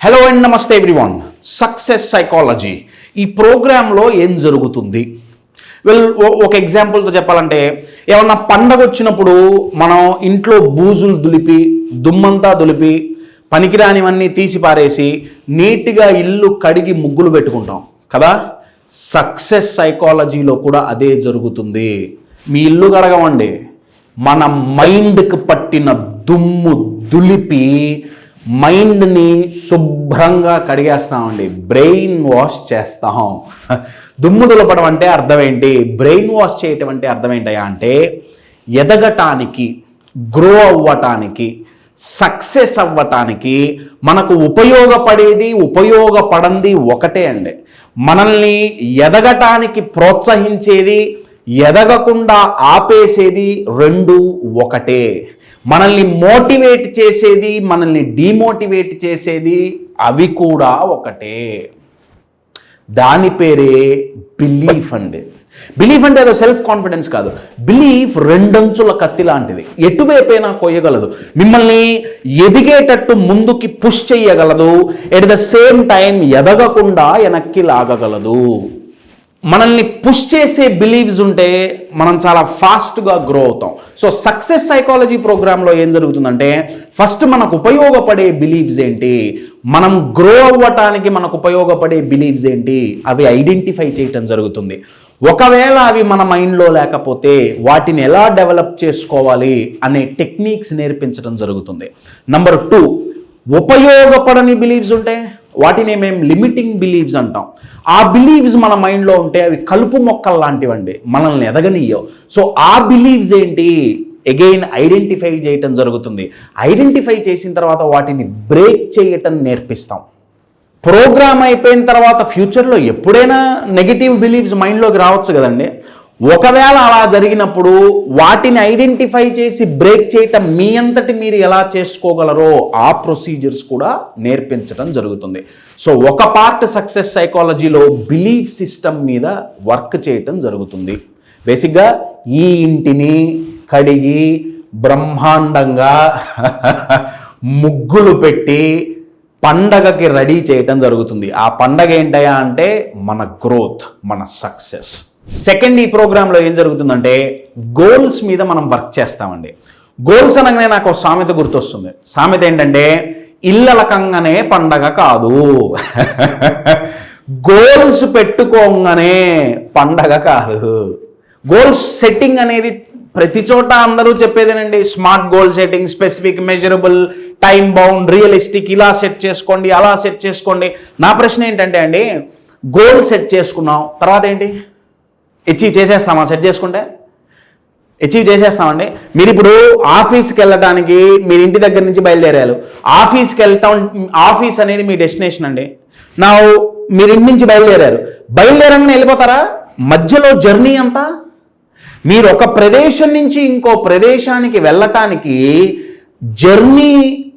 Hello and నమస్తే everyone. Success psychology ఈ ప్రోగ్రాంలో ఏం జరుగుతుంది? ఒక ఎగ్జాంపుల్తో చెప్పాలంటే, ఏమన్నా పండగ వచ్చినప్పుడు మనం ఇంట్లో బూజులు దులిపి, దుమ్మంతా దులిపి, పనికిరానివన్నీ తీసి పారేసి నీట్గా ఇల్లు కడిగి ముగ్గులు పెట్టుకుంటాం కదా. సక్సెస్ సైకాలజీలో కూడా అదే జరుగుతుంది. మీ ఇల్లు కడగమండి, మన మైండ్కి పట్టిన దుమ్ము దులిపి మైండ్ని శుభ్రంగా కడిగేస్తామండి, బ్రెయిన్ వాష్ చేస్తాం. దుమ్ము దులపడం అంటే అర్థం ఏంటి? బ్రెయిన్ వాష్ చేయటం అంటే అర్థం ఏంటయ్యా అంటే, ఎదగటానికి, గ్రో అవ్వటానికి, సక్సెస్ అవ్వటానికి మనకు ఉపయోగపడేది ఉపయోగపడంది ఒకటే అండి. మనల్ని ఎదగటానికి ప్రోత్సహించేది, ఎదగకుండా ఆపేసేది రెండు ఒకటే. మనల్ని మోటివేట్ చేసేది, మనల్ని డిమోటివేట్ చేసేది అవి కూడా ఒకటే. దాని పేరే బిలీఫ్ అండి. బిలీఫ్ అంటే ఏదో సెల్ఫ్ కాన్ఫిడెన్స్ కాదు. బిలీఫ్ రెండంచుల కత్తి లాంటిది, ఎటువైపైనా కొయ్యగలదు, మిమ్మల్ని ఎదిగేటట్టు ముందుకి పుష్ చేయగలదు, ఎట్ ద సేమ్ టైం ఎదగకుండా వెనక్కి లాగగలదు. మనల్ని పుష్ చేసే బిలీవ్స్ ఉంటే మనం చాలా ఫాస్ట్గా గ్రో అవుతాం. సో సక్సెస్ సైకాలజీ ప్రోగ్రాంలో ఏం జరుగుతుందంటే, ఫస్ట్ మనకు ఉపయోగపడే బిలీవ్స్ ఏంటి, మనం గ్రో అవ్వటానికి మనకు ఉపయోగపడే బిలీవ్స్ ఏంటి, అవి ఐడెంటిఫై చేయటం జరుగుతుంది. ఒకవేళ అవి మన మైండ్లో లేకపోతే వాటిని ఎలా డెవలప్ చేసుకోవాలి అనే టెక్నిక్స్ నేర్పించడం జరుగుతుంది. నంబర్ 2, ఉపయోగపడని బిలీవ్స్ ఉంటే వాటిని మేము లిమిటింగ్ బిలీవ్స్ అంటాం. ఆ బిలీవ్స్ మన మైండ్లో ఉంటే అవి కలుపు మొక్కలు లాంటివండి, మనల్ని ఎదగనియ్యవు. సో ఆ బిలీవ్స్ ఏంటి, అగైన్ ఐడెంటిఫై చేయటం జరుగుతుంది. ఐడెంటిఫై చేసిన తర్వాత వాటిని బ్రేక్ చేయటం నేర్పిస్తాం. ప్రోగ్రామ్ అయిపోయిన తర్వాత ఫ్యూచర్లో ఎప్పుడైనా నెగిటివ్ బిలీవ్స్ మైండ్లోకి రావచ్చు కదండి. ఒకవేళ అలా జరిగినప్పుడు వాటిని ఐడెంటిఫై చేసి బ్రేక్ చేయటం మీ అంతటి మీరు ఎలా చేసుకోగలరో ఆ ప్రొసీజర్స్ కూడా నేర్పించడం జరుగుతుంది. సో ఒక పార్ట్ సక్సెస్ సైకాలజీలో బిలీఫ్ సిస్టమ్ మీద వర్క్ చేయటం జరుగుతుంది. బేసిక్గా ఈ ఇంటిని కడిగి బ్రహ్మాండంగా ముగ్గులు పెట్టి పండగకి రెడీ చేయటం జరుగుతుంది. ఆ పండగ ఏంటయా అంటే మన గ్రోత్, మన సక్సెస్. సెకండ్, ఈ ప్రోగ్రాంలో ఏం జరుగుతుందంటే, గోల్స్ మీద మనం వర్క్ చేస్తామండి. గోల్స్ అనగానే నాకు ఒక సామెత గుర్తొస్తుంది. సామెత ఏంటంటే, ఇల్లలకంగానే పండగ కాదు. గోల్స్ పెట్టుకోగానే పండగ కాదు. గోల్స్ సెట్టింగ్ అనేది ప్రతి చోట అందరూ చెప్పేదేనండి. Smart goal setting, specific, measurable, time bound, realistic, ఇలా సెట్ చేసుకోండి, అలా సెట్ చేసుకోండి. నా ప్రశ్న ఏంటంటే అండి, గోల్ సెట్ చేసుకున్నాం, తర్వాత ఏంటి? అచీవ్ చేసేస్తామా? సెట్ చేసుకుంటే అచీవ్ చేసేస్తామండి. మీరు ఇప్పుడు ఆఫీస్కి వెళ్ళడానికి మీరు ఇంటి దగ్గర నుంచి బయలుదేరారు. ఆఫీస్కి వెళ్తాం, ఆఫీస్ అనేది మీ డెస్టినేషన్ అండి. నా మీరు ఇంటి నుంచి బయలుదేరంగానే వెళ్ళిపోతారా? మధ్యలో జర్నీ అంతా మీరు ఒక ప్రదేశం నుంచి ఇంకో ప్రదేశానికి వెళ్ళటానికి జర్నీ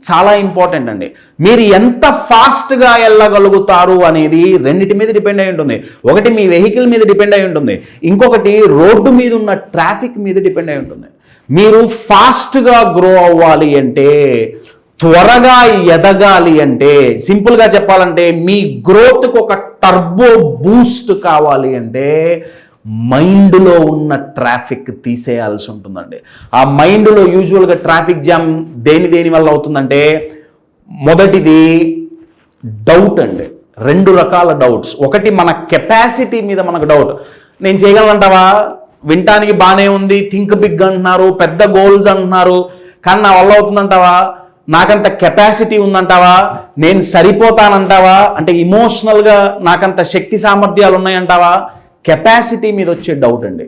చాలా ఇంపార్టెంట్ అండి. మీరు ఎంత ఫాస్ట్గా వెళ్ళగలుగుతారు అనేది రెండిటి మీద డిపెండ్ అయి ఉంటుంది. ఒకటి మీ వెహికల్ మీద డిపెండ్ అయి ఉంటుంది, ఇంకొకటి రోడ్డు మీద ఉన్న ట్రాఫిక్ మీద డిపెండ్ అయి ఉంటుంది. మీరు ఫాస్ట్గా గ్రో అవ్వాలి అంటే, త్వరగా ఎదగాలి అంటే, సింపుల్గా చెప్పాలంటే మీ గ్రోత్కి ఒక టర్బో బూస్ట్ కావాలి అంటే మైండ్లో ఉన్న ట్రాఫిక్ తీసేయాల్సి ఉంటుందండి. ఆ మైండ్లో యూజువల్గా ట్రాఫిక్ జామ్ దేని వల్ల అవుతుందంటే, మొదటిది డౌట్ అండి. రెండు రకాల డౌట్స్. ఒకటి మన కెపాసిటీ మీద మనకు డౌట్. నేను చేయగలనంటావా? వినటానికి బాగానే ఉంది, థింక్ బిగ్ అంటున్నారు, పెద్ద గోల్స్ అంటున్నారు, కానీ నా వల్ల అవుతుందంటావా? నాకంత కెపాసిటీ ఉందంటావా? నేను సరిపోతానంటావా? అంటే ఇమోషనల్గా నాకంత శక్తి సామర్థ్యాలు ఉన్నాయంటావా? కెపాసిటీ మీద వచ్చే డౌట్ అండి.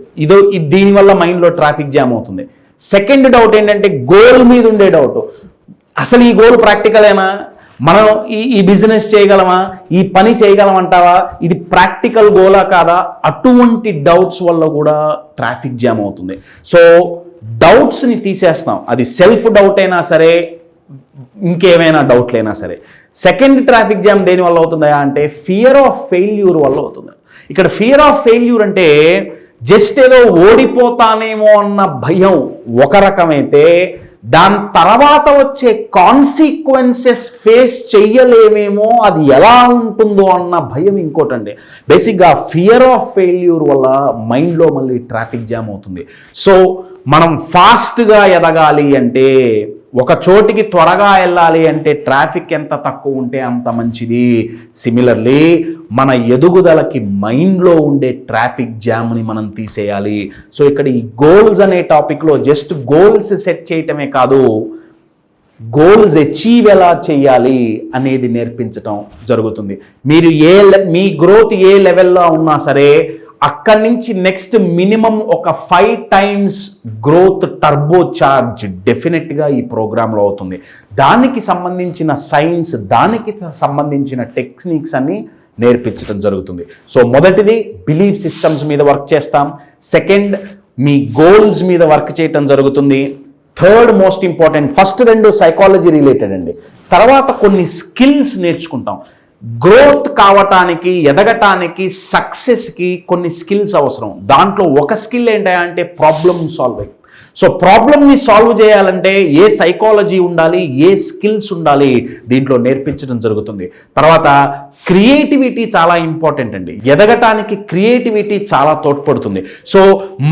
దీనివల్ల మైండ్లో ట్రాఫిక్ జామ్ అవుతుంది. సెకండ్ డౌట్ ఏంటంటే గోల్ మీద ఉండే డౌట్. అసలు ఈ గోల్ ప్రాక్టికలేనా? మనం ఈ బిజినెస్ చేయగలమా? ఈ పని చేయగలమంటావా? ఇది ప్రాక్టికల్ గోలా కాదా? అటువంటి డౌట్స్ వల్ల కూడా ట్రాఫిక్ జామ్ అవుతుంది. సో డౌట్స్ని తీసేస్తాం. అది సెల్ఫ్ డౌట్ అయినా సరే, ఇంకేమైనా డౌట్లైనా సరే. సెకండ్ ట్రాఫిక్ జామ్ దేని వల్ల అవుతుందా అంటే, ఫియర్ ఆఫ్ ఫెయిల్యూర్ వల్ల అవుతుంది. ఇక్కడ ఫియర్ ఆఫ్ ఫెయిల్యూర్ అంటే జస్ట్ ఏదో ఓడిపోతానేమో అన్న భయం ఒక రకమైతే, దాని తర్వాత వచ్చే కాన్సిక్వెన్సెస్ ఫేస్ చెయ్యలేమేమో, అది ఎలా ఉంటుందో అన్న భయం ఇంకోటండి. బేసిక్గా ఫియర్ ఆఫ్ ఫెయిల్యూర్ వల్ల మైండ్లో మళ్ళీ ట్రాఫిక్ జామ్ అవుతుంది. సో మనం ఫాస్ట్గా ఎదగాలి అంటే, ఒక చోటికి త్వరగా వెళ్ళాలి అంటే ట్రాఫిక్ ఎంత తక్కువ ఉంటే అంత మంచిది. సిమిలర్లీ మన ఎదుగుదలకి మైండ్లో ఉండే ట్రాఫిక్ జామ్ని మనం తీసేయాలి. సో ఇక్కడ ఈ గోల్స్ అనే టాపిక్లో జస్ట్ గోల్స్ సెట్ చేయటమే కాదు, గోల్స్ అచీవ్ ఎలా చేయాలి అనేది నేర్పించటం జరుగుతుంది. మీరు మీ గ్రోత్ ఏ లెవెల్లో ఉన్నా సరే, అక్కడి నుంచి నెక్స్ట్ మినిమం ఒక 5 times గ్రోత్ టర్బో చార్జ్ డెఫినెట్గా ఈ ప్రోగ్రాంలో అవుతుంది. దానికి సంబంధించిన సైన్స్, దానికి సంబంధించిన టెక్నిక్స్ అన్ని నేర్పించడం జరుగుతుంది. సో మొదటిది బిలీఫ్ సిస్టమ్స్ మీద వర్క్ చేస్తాం. సెకండ్, మీ గోల్స్ మీద వర్క్ చేయటం జరుగుతుంది. Third most important, first 2 psychology related అండి. తర్వాత కొన్ని స్కిల్స్ నేర్చుకుంటాం. గ్రోత్ కావటానికి, ఎదగటానికి, సక్సెస్కి కొన్ని స్కిల్స్ అవసరం. దాంట్లో ఒక స్కిల్ ఏంటంటే ప్రాబ్లమ్ సాల్వింగ్. సో ప్రాబ్లమ్ని సాల్వ్ చేయాలంటే ఏ సైకాలజీ ఉండాలి, ఏ స్కిల్స్ ఉండాలి, దీంట్లో నేర్పించడం జరుగుతుంది. తర్వాత క్రియేటివిటీ చాలా ఇంపార్టెంట్ అండి. ఎదగటానికి క్రియేటివిటీ చాలా తోడ్పడుతుంది. సో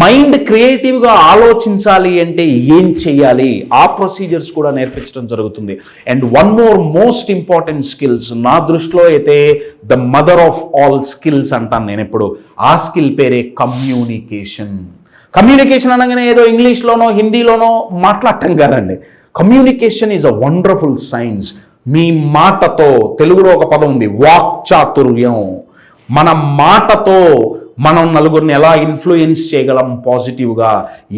మైండ్ క్రియేటివ్గా ఆలోచించాలి అంటే ఏం చేయాలి, ఆ ప్రొసీజర్స్ కూడా నేర్పించడం జరుగుతుంది. And one more most important skills, నా దృష్టిలో అయితే the mother of all skills అంటాను నేను ఎప్పుడు. ఆ స్కిల్ పేరే కమ్యూనికేషన్. కమ్యూనికేషన్ అనగానే ఏదో ఇంగ్లీష్లోనో హిందీలోనో మాట్లాడటం కాదండి. Communication is a wonderful science. మీ మాటతో, తెలుగులో ఒక పదం ఉంది, వాక్చాతుర్యం. మన మాటతో మనం నలుగురిని ఎలా ఇన్ఫ్లుయెన్స్ చేయగలం పాజిటివ్గా.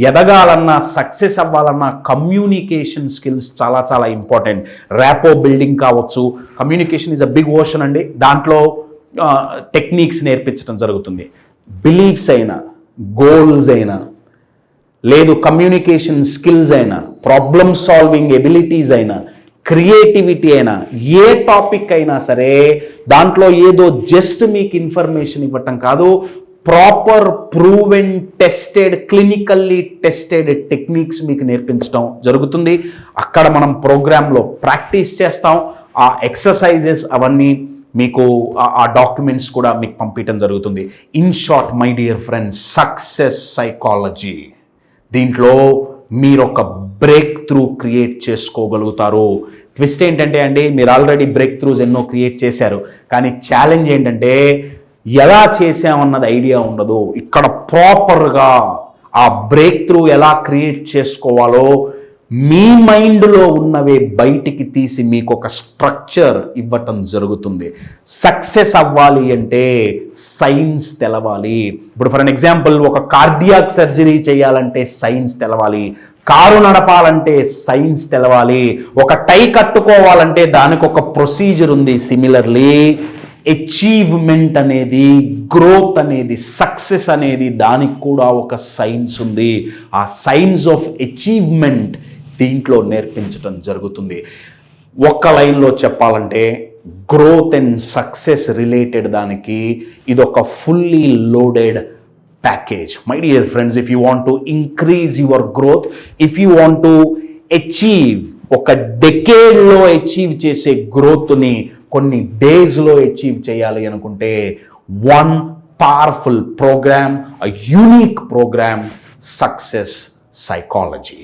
ఎదగాలన్నా, సక్సెస్ అవ్వాలన్నా కమ్యూనికేషన్ స్కిల్స్ చాలా చాలా ఇంపార్టెంట్. ర్యాపో బిల్డింగ్ కావచ్చు, communication is a big ocean అండి. దాంట్లో టెక్నిక్స్ నేర్పించడం జరుగుతుంది. బిలీఫ్స్ అయినా, గోల్స్ అయినా, లేదు కమ్యూనికేషన్ స్కిల్స్ అయినా, ప్రాబ్లమ్ సాల్వింగ్ ఎబిలిటీస్ అయినా, క్రియేటివిటీ అయినా, ఏ టాపిక్ అయినా సరే, దాంట్లో ఏదో జస్ట్ మీకు ఇన్ఫర్మేషన్ ఇవ్వటం కాదు, proper proven tested, clinically tested techniques మీకు నేర్పించడం జరుగుతుంది. అక్కడ మనం ప్రోగ్రాంలో ప్రాక్టీస్ చేస్తాం. ఆ ఎక్సర్సైజెస్ అవన్నీ మీకు ఆ డాక్యుమెంట్స్ కూడా మీకు పంపించడం జరుగుతుంది. In short my dear friends, success psychology, దీంట్లో మీరు ఒక బ్రేక్ త్రూ క్రియేట్ చేసుకోగలుగుతారు. ట్విస్ట్ ఏంటంటే అండి, మీరు ఆల్రెడీ బ్రేక్ త్రూస్ ఎన్నో క్రియేట్ చేశారు, కానీ ఛాలెంజ్ ఏంటంటే ఎలా చేసామన్నది ఐడియా ఉండదు. ఇక్కడ ప్రాపర్గా ఆ బ్రేక్ త్రూ ఎలా క్రియేట్ చేసుకోవాలో మీ మైండ్లో ఉన్నవే బయటికి తీసి మీకు ఒక స్ట్రక్చర్ ఇవ్వటం జరుగుతుంది. సక్సెస్ అవ్వాలి అంటే సైన్స్ తెలవాలి. ఇప్పుడు ఫర్ అన్ ఎగ్జాంపుల్, ఒక కార్డియాక్ సర్జరీ చేయాలంటే సైన్స్ తెలవాలి. కారు నడపాలంటే సైన్స్ తెలవాలి. ఒక టై కట్టుకోవాలంటే దానికి ఒక ప్రొసీజర్ ఉంది. సిమిలర్లీ అచీవ్మెంట్ అనేది, గ్రోత్ అనేది, సక్సెస్ అనేది, దానికి కూడా ఒక సైన్స్ ఉంది. ఆ సైన్స్ ఆఫ్ అచీవ్మెంట్ దీంట్లో నేర్పించడం జరుగుతుంది. ఒక్క లైన్లో చెప్పాలంటే గ్రోత్ అండ్ సక్సెస్ రిలేటెడ్ దానికి ఇదొక fully loaded package. My dear friends, if you want to increase your growth, if you want to achieve, ఒక డెకేడ్లో అచీవ్ చేసే గ్రోత్ని కొన్ని డేస్లో అచీవ్ చేయాలి అనుకుంటే, one powerful programme, a unique programme, success psychology.